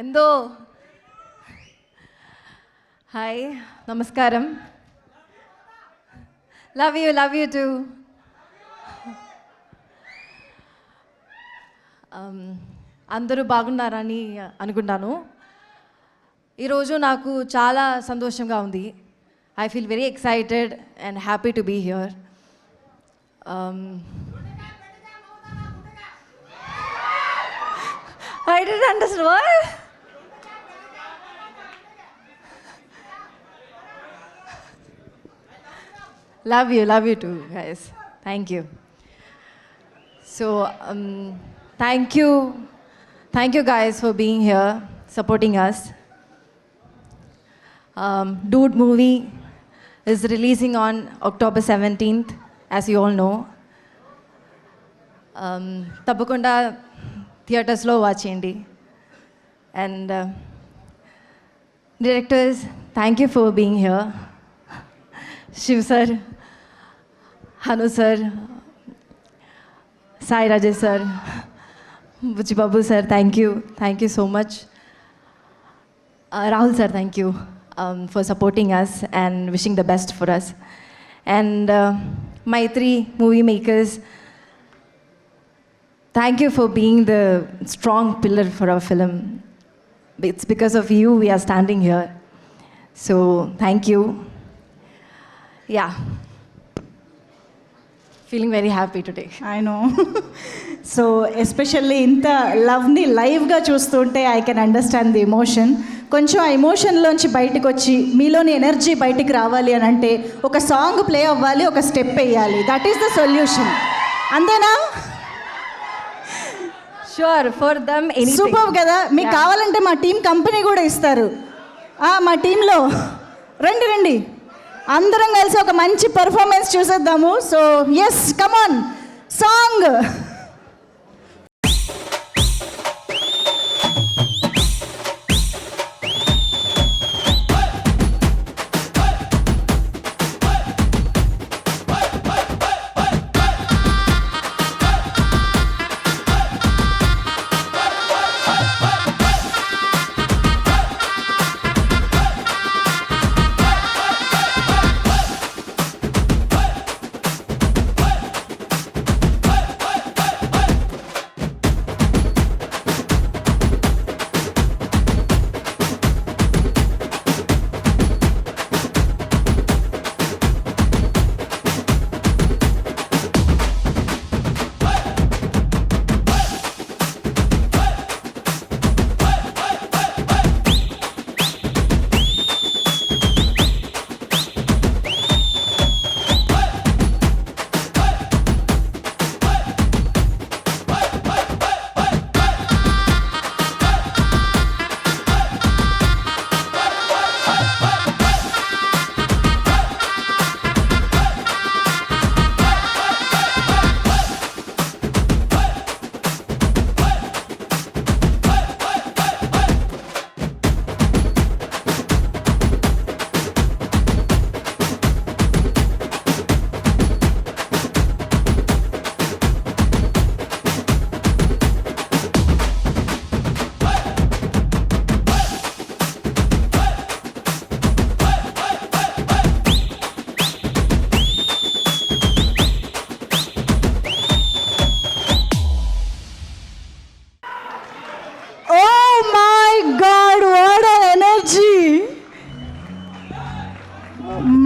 ఎందో హాయ్ నమస్కారం. Love you too. అందరూ బాగున్నారని అనుకుంటాను. ఈరోజు నాకు చాలా సంతోషంగా ఉంది. I feel very excited and happy to be here. I didn't understand what? Love you too, guys. Thank you. So, thank you guys for being here, supporting us. Dude movie is releasing on October 17th, as you all know. తప్పకుండా థియేటర్స్లో watch చేయండి. And directors, thank you for being here. Shiv sir, Hanu sir, Sai Rajesh sir, Buchibabu sir, thank you so much. Rahul sir, thank you for supporting us and wishing the best for us. And my 3 movie makers, thank you for being the strong pillar for our film. It's because of you we are standing here. So thank you. Yeah. Feeling very happy today. I know. So especially ఇంత లవ్ని లైవ్గా చూస్తుంటే I can understand the emotion. కొంచెం ఆ ఎమోషన్లోంచి బయటకు వచ్చి మీలోని energy బయటికి రావాలి అని అంటే ఒక సాంగ్ ప్లే అవ్వాలి, ఒక స్టెప్ వేయాలి. That is the solution. అంతేనా? Sure, for them anything. Super కదా. మీకు కావాలంటే మా టీం కంపెనీ కూడా ఇస్తారు. మా టీంలో రండి అందరం కలిసి ఒక మంచి పర్ఫార్మెన్స్ చూసేద్దాము. So yes, come on, song.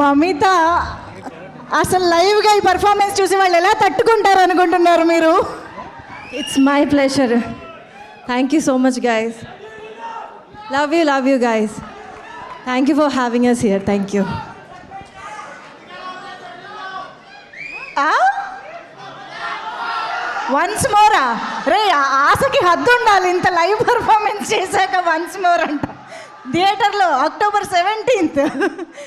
Mamitha, అసలు లైవ్గా ఈ పర్ఫార్మెన్స్ చూసి వాళ్ళు ఎలా తట్టుకుంటారు అనుకుంటున్నారు మీరు? It's my pleasure. Thank you so much guys. Love you guys. Thank you for having us here. Thank you. Once మోరా రే, ఆశకి హద్దు ఉండాలి. ఇంత లైవ్ పర్ఫార్మెన్స్ చేశాక వన్స్ మోర్ అంట థియేటర్లో October 17th.